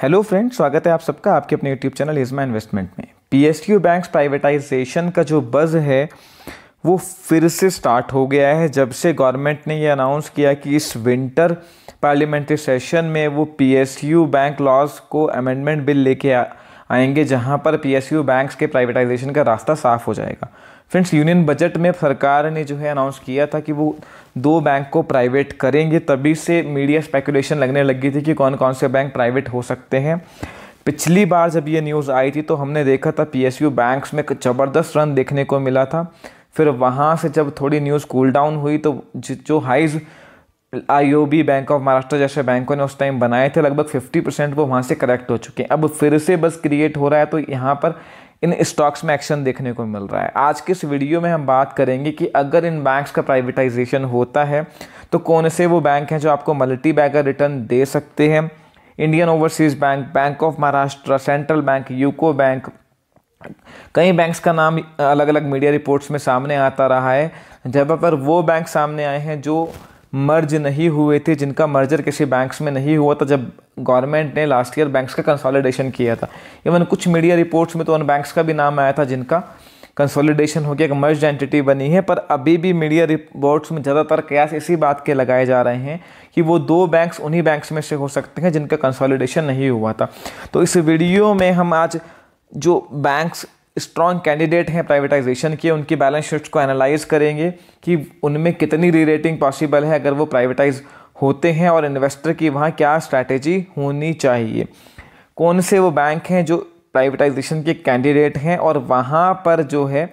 Hello friends, स्वागत है आप सबका आपके अपने यूट्यूब चैनल इज़मा इन्वेस्टमेंट में। पीएसयू बैंक्स प्राइवेटाइजेशन का जो बज़ है वो फिर से स्टार्ट हो गया है जब से गवर्नमेंट ने ये अनाउंस किया कि इस विंटर पार्लियामेंट्री सेशन में वो पीएसयू बैंक लॉज को अमेंडमेंट बिल लेके आएंगे, जहां पर पीएसयू बैंक्स के प्राइवेटाइजेशन का रास्ता साफ हो जाएगा। फ्रेंड्स, यूनियन बजट में सरकार ने जो है अनाउंस किया था कि वो 2 बैंक को प्राइवेट करेंगे, तभी से मीडिया स्पेकुलेशन लगने लगी थी कि कौन कौन से बैंक प्राइवेट हो सकते हैं। पिछली बार जब ये न्यूज़ आई थी तो हमने देखा था पीएसयू बैंक्स में ज़बरदस्त रन देखने को मिला था। फिर वहाँ से जब थोड़ी न्यूज़ कूल डाउन हुई तो जो हाइज आईओबी, बैंक ऑफ महाराष्ट्र जैसे बैंकों ने उस टाइम बनाए थे, लगभग 50% वो वहाँ से करेक्ट हो चुके हैं। अब फिर से बस क्रिएट हो रहा है, तो यहाँ पर इन स्टॉक्स में एक्शन देखने को मिल रहा है। आज के इस वीडियो में हम बात करेंगे कि अगर इन बैंक्स का प्राइवेटाइजेशन होता है तो कौन से वो बैंक हैं जो आपको मल्टी बैगर रिटर्न दे सकते हैं। Indian Overseas bank, bank of Maharashtra, central bank, UCO bank, कई बैंक्स का नाम अलग अलग मीडिया रिपोर्ट्स में सामने आता रहा है। जब पर वो बैंक सामने आए हैं जो मर्ज नहीं हुए थे, जिनका मर्जर किसी बैंक्स में नहीं हुआ था जब गवर्नमेंट ने लास्ट ईयर बैंक्स का कंसोलिडेशन किया था। इवन कुछ मीडिया रिपोर्ट्स में तो उन बैंक्स का भी नाम आया था जिनका कंसोलिडेशन हो गया, एक मर्ज एंटिटी बनी है। पर अभी भी मीडिया रिपोर्ट्स में ज़्यादातर कयास इसी बात के लगाए जा रहे हैं कि वो 2 बैंक्स उन्हीं बैंक्स में से हो सकते हैं जिनका कंसोलिडेशन नहीं हुआ था। तो इस वीडियो में हम आज जो बैंक्स स्ट्रॉन्ग कैंडिडेट हैं प्राइवेटाइजेशन के, उनकी बैलेंस शीट्स को एनालाइज करेंगे कि उनमें कितनी री रेटिंग पॉसिबल है अगर वो प्राइवेटाइज होते हैं, और इन्वेस्टर की वहाँ क्या स्ट्रैटेजी होनी चाहिए। कौन से वो बैंक हैं जो प्राइवेटाइजेशन के कैंडिडेट हैं और वहाँ पर जो है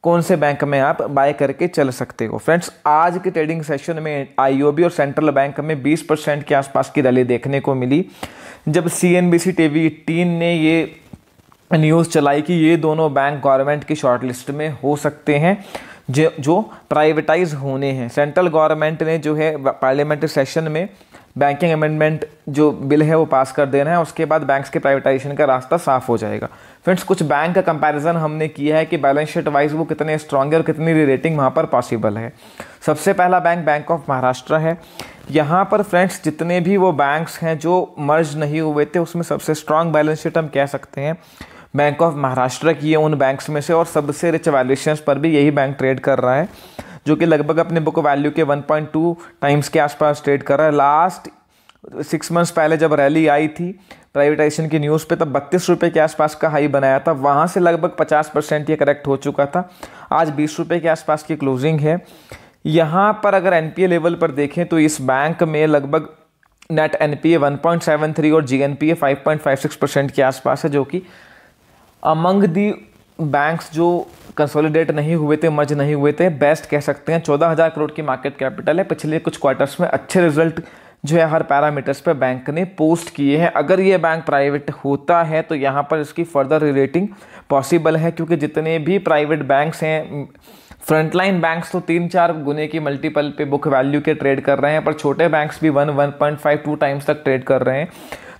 कौन से बैंक में आप बाय करके चल सकते हो। फ्रेंड्स, आज के ट्रेडिंग सेशन में आईओबी और सेंट्रल बैंक में 20% के आसपास की रैली देखने को मिली, जब CNBC TV 18 ने ये न्यूज़ चलाई कि ये दोनों बैंक गवर्नमेंट की शॉर्टलिस्ट में हो सकते हैं जो प्राइवेटाइज होने हैं। सेंट्रल गवर्नमेंट ने जो है पार्लियामेंट्री सेशन में बैंकिंग अमेंडमेंट जो बिल है वो पास कर देना है, उसके बाद बैंक्स के प्राइवेटाइजेशन का रास्ता साफ हो जाएगा। फ्रेंड्स, कुछ बैंक का कंपैरिजन हमने किया है कि बैलेंस शीट वाइज वो कितने स्ट्रॉन्ग है और कितनी रेटिंग वहाँ पर पॉसिबल है। सबसे पहला बैंक बैंक ऑफ महाराष्ट्र है। यहाँ पर फ्रेंड्स जितने भी वो बैंक्स हैं जो मर्ज नहीं हुए थे उसमें सबसे स्ट्रॉन्ग बैलेंस शीट हम कह सकते हैं बैंक ऑफ महाराष्ट्र की है उन बैंक्स में से, और सबसे रिच वैल्यूएशंस पर भी यही बैंक ट्रेड कर रहा है, जो कि लगभग अपने बुक वैल्यू के 1.2 टाइम्स के आसपास ट्रेड कर रहा है। लास्ट 6 मंथ्स पहले जब रैली आई थी प्राइवेटाइजेशन की न्यूज़ पे, तब 32 रुपये के आसपास का हाई बनाया था, वहाँ से लगभग 50% ये करेक्ट हो चुका था। आज 20 रुपये के आसपास की क्लोजिंग है। यहाँ पर अगर NPA लेवल पर देखें तो इस बैंक में लगभग नेट NPA 1.73 और GNPA 5.56% के आसपास है, जो कि अमंग दी बैंक्स जो कंसोलिडेट नहीं हुए थे, मर्ज नहीं हुए थे, बेस्ट कह सकते हैं। 14,000 करोड़ की मार्केट कैपिटल है। पिछले कुछ क्वार्टर्स में अच्छे रिजल्ट जो है हर पैरामीटर्स पे बैंक ने पोस्ट किए हैं। अगर ये बैंक प्राइवेट होता है तो यहाँ पर इसकी फर्दर रेटिंग पॉसिबल है, क्योंकि जितने भी प्राइवेट बैंक्स हैं, फ्रंटलाइन बैंक्स तो 3-4 गुने की मल्टीपल पे बुक वैल्यू के ट्रेड कर रहे हैं, पर छोटे बैंक्स भी 1.5-2 टाइम्स तक ट्रेड कर रहे हैं।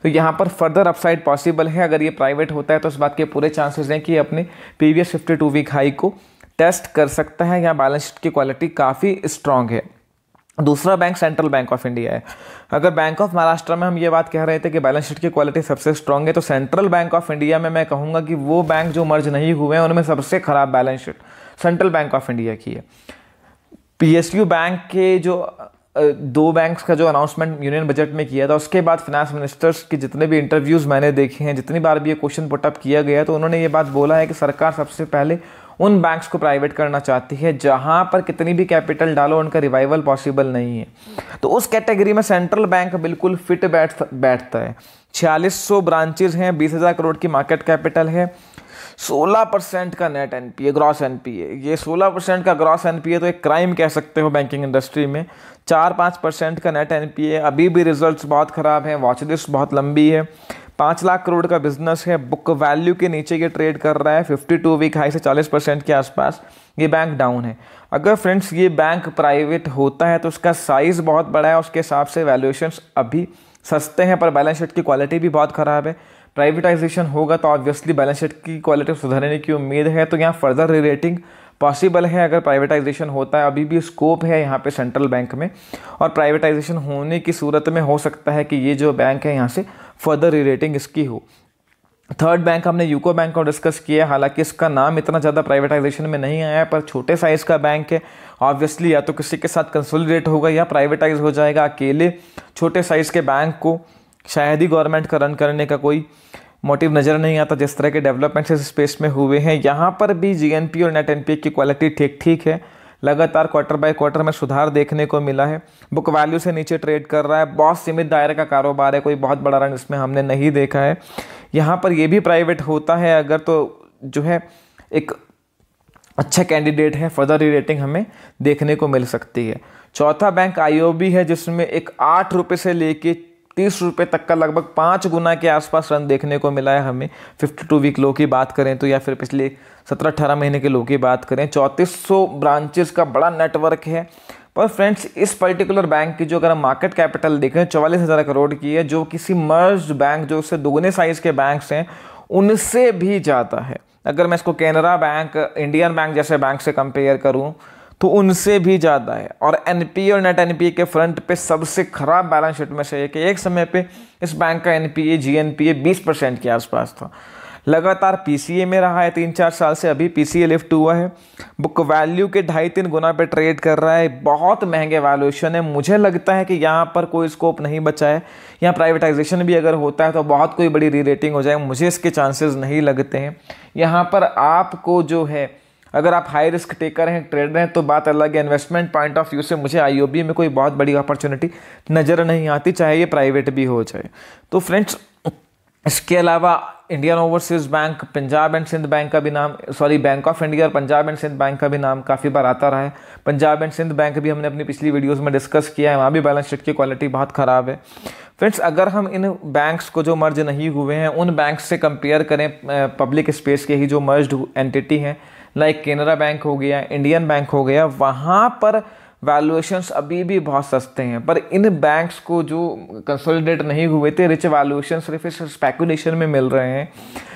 तो यहाँ पर फर्दर अपसाइड पॉसिबल है। अगर ये प्राइवेट होता है तो इस बात के पूरे चांसेस हैं कि ये अपने प्रीवियस 52 वीक हाई को टेस्ट कर सकता है। यहाँ बैलेंस शीट की क्वालिटी काफ़ी स्ट्रांग है। दूसरा bank central bank of India है। अगर बैंक ऑफ महाराष्ट्र में हम ये बात कह रहे थे कि बैलेंस शीट की क्वालिटी सबसे स्ट्रांग है, तो सेंट्रल बैंक ऑफ इंडिया में मैं कहूँगा कि वो बैंक जो मर्ज नहीं हुए हैं उनमें सबसे खराब balance sheet central bank of India की है। पीएसयू बैंक के जो 2 बैंक्स का जो अनाउंसमेंट यूनियन बजट में किया था, उसके बाद फाइनेंस मिनिस्टर्स के जितने भी इंटरव्यूज़ मैंने देखे हैं, जितनी बार भी ये क्वेश्चन पुटअप किया गया, तो उन्होंने ये बात बोला है कि सरकार सबसे पहले उन बैंक्स को प्राइवेट करना चाहती है जहां पर कितनी भी कैपिटल डालो उनका रिवाइवल पॉसिबल नहीं है। तो उस कैटेगरी में सेंट्रल बैंक बिल्कुल फिट बैठता है। 4600 ब्रांचेज हैं, 20,000 करोड़ की मार्केट कैपिटल है, 16% का नेट NPA, ग्रॉस NPA। ये 16% का ग्रॉस NPA तो एक क्राइम कह सकते हो बैंकिंग इंडस्ट्री में। 4-5% का नेट NPA। अभी भी रिजल्ट्स बहुत ख़राब हैं, वॉच लिस्ट बहुत लंबी है। 5 लाख करोड़ का बिजनेस है, बुक वैल्यू के नीचे ये ट्रेड कर रहा है, 52 वीक हाई से 40% के आसपास ये बैंक डाउन है। अगर फ्रेंड्स ये बैंक प्राइवेट होता है तो उसका साइज़ बहुत बड़ा है, उसके हिसाब से वैल्यूएशंस अभी सस्ते हैं, पर बैलेंस शीट की क्वालिटी भी बहुत ख़राब है। प्राइवेटाइजेशन होगा तो ऑब्वियसली बैलेंस शीट की क्वालिटी सुधारने की उम्मीद है, तो यहाँ फर्दर री रेटिंग पॉसिबल है अगर प्राइवेटाइजेशन होता है। अभी भी स्कोप है यहाँ पे सेंट्रल बैंक में, और प्राइवेटाइजेशन होने की सूरत में हो सकता है कि ये जो बैंक है यहाँ से फर्दर री रेटिंग इसकी हो। थर्ड बैंक हमने यूको बैंक को डिस्कस किया, हालांकि इसका नाम इतना ज़्यादा प्राइवेटाइजेशन में नहीं आया है, पर छोटे साइज़ का बैंक है। ऑब्वियसली या तो किसी के साथ कंसोलिडेट होगा या प्राइवेटाइज हो जाएगा। अकेले छोटे साइज़ के बैंक को शायद ही गवर्नमेंट का रन करने का कोई मोटिव नज़र नहीं आता, जिस तरह के डेवलपमेंट्स इस स्पेस में हुए हैं। यहाँ पर भी जीएनपी और नेट एनपीए की क्वालिटी ठीक ठीक है, लगातार क्वार्टर बाय क्वार्टर में सुधार देखने को मिला है। बुक वैल्यू से नीचे ट्रेड कर रहा है, बहुत सीमित दायरे का कारोबार है, कोई बहुत बड़ा रन इसमें हमने नहीं देखा है। यहाँ पर ये भी प्राइवेट होता है अगर, तो जो है एक अच्छा कैंडिडेट है, फर्दर री रेटिंग हमें देखने को मिल सकती है। चौथा बैंक आईओबी है, जिसमें एक 8 रुपये से लेके 30 रुपये तक का लगभग 5 गुना के आसपास रन देखने को मिला है हमें। 52 वीक लो की बात करें तो, या फिर पिछले 17-18 महीने के लो की बात करें। 3400 ब्रांचेस का बड़ा नेटवर्क है। पर फ्रेंड्स, इस पर्टिकुलर बैंक की जो अगर हम मार्केट कैपिटल देखें 44,000 करोड़ की है, जो किसी मर्ज्ड बैंक जो उससे दोगुने साइज के बैंक्स हैं उनसे भी ज़्यादा है। अगर मैं इसको कैनरा बैंक, इंडियन बैंक जैसे बैंक से कंपेयर करूं तो उनसे भी ज़्यादा है। और एनपीए और नेट एनपीए के फ्रंट पे सबसे खराब बैलेंस शीट में से एक समय पे इस बैंक का एनपीए जीएनपीए 20% के आसपास था। लगातार पीसीए में रहा है 3-4 साल से, अभी पीसीए लिफ्ट हुआ है। बुक वैल्यू के 2.5-3 गुना पे ट्रेड कर रहा है, बहुत महंगे वैल्यूएशन है। मुझे लगता है कि यहाँ पर कोई स्कोप नहीं बचा है। यहाँ प्राइवेटाइजेशन भी अगर होता है तो बहुत कोई बड़ी री रेटिंग हो जाए, मुझे इसके चांसेस नहीं लगते हैं। यहाँ पर आपको जो है, अगर आप हाई रिस्क टेकर हैं, ट्रेडर हैं, तो बात अलग है। इन्वेस्टमेंट पॉइंट ऑफ व्यू से मुझे आईओबी में कोई बहुत बड़ी अपॉर्चुनिटी नज़र नहीं आती, चाहे ये प्राइवेट भी हो जाए। तो फ्रेंड्स, इसके अलावा Indian Overseas Bank, Punjab and Sind Bank का भी नाम, बैंक ऑफ इंडिया और पंजाब एंड सिंध बैंक का भी नाम काफ़ी बार आता रहा है। पंजाब एंड सिंध बैंक भी हमने अपनी पिछली वीडियोस में डिस्कस किया है, वहाँ भी बैलेंस शीट की क्वालिटी बहुत ख़राब है। फ्रेंड्स, अगर हम इन बैंक्स को जो मर्ज नहीं हुए हैं उन बैंक्स से कंपेयर करें, पब्लिक स्पेस के ही जो मर्ज्ड एंटिटी हैं, लाइक कैनरा बैंक हो गया, इंडियन बैंक हो गया, वहाँ पर वैल्यूएशंस अभी भी बहुत सस्ते हैं। पर इन बैंक्स को जो कंसोलिडेट नहीं हुए थे, रिच वैल्यूएशन सिर्फ इस स्पेकुलेशन में मिल रहे हैं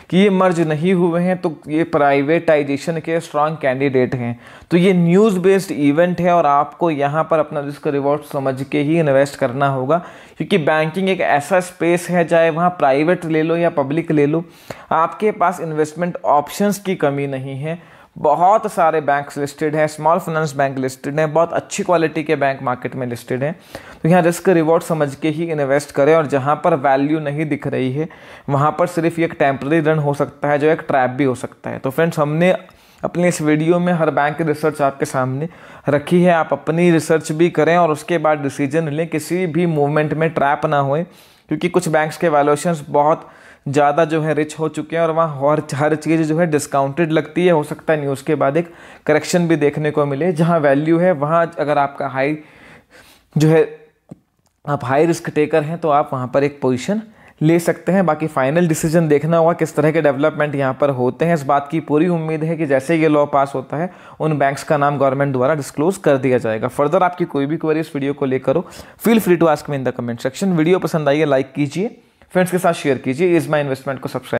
कि ये मर्ज नहीं हुए हैं तो ये प्राइवेटाइजेशन के स्ट्रॉन्ग कैंडिडेट हैं। तो ये न्यूज़ बेस्ड इवेंट है और आपको यहाँ पर अपना रिस्क रिवॉर्ड समझ के ही इन्वेस्ट करना होगा, क्योंकि बैंकिंग एक ऐसा स्पेस है, चाहे वहाँ प्राइवेट ले लो या पब्लिक ले लो, आपके पास इन्वेस्टमेंट ऑप्शंस की कमी नहीं है। बहुत सारे बैंक्स लिस्टेड हैं, स्मॉल फाइनेंस बैंक लिस्टेड हैं, बहुत अच्छी क्वालिटी के बैंक मार्केट में लिस्टेड हैं। तो यहाँ रिस्क रिवॉर्ड समझ के ही इन्वेस्ट करें, और जहाँ पर वैल्यू नहीं दिख रही है वहाँ पर सिर्फ ये एक टेम्पररी रन हो सकता है, जो एक ट्रैप भी हो सकता है। तो फ्रेंड्स, हमने अपने इस वीडियो में हर बैंक की रिसर्च आपके सामने रखी है। आप अपनी रिसर्च भी करें और उसके बाद डिसीजन लें, किसी भी मूवमेंट में ट्रैप ना होए, क्योंकि कुछ बैंक्स के वैल्यूएशंस बहुत ज़्यादा जो है रिच हो चुके हैं और वहाँ हर चीज़ जो है डिस्काउंटेड लगती है। हो सकता है न्यूज़ के बाद एक करेक्शन भी देखने को मिले। जहाँ वैल्यू है वहाँ अगर आपका हाई जो है, आप हाई रिस्क टेकर हैं, तो आप वहाँ पर एक पोजीशन ले सकते हैं। बाकी फाइनल डिसीजन देखना होगा किस तरह के डेवलपमेंट यहाँ पर होते हैं। इस बात की पूरी उम्मीद है कि जैसे ये लॉ पास होता है उन बैंक्स का नाम गवर्नमेंट द्वारा डिस्क्लोज कर दिया जाएगा। फर्दर आपकी कोई भी क्वेरी इस वीडियो को लेकर हो, feel free to ask me in the comment section. Video पसंद आई है लाइक कीजिए, फ्रेंड्स के साथ शेयर कीजिए, इज माई इन्वेस्टमेंट को सब्सक्राइब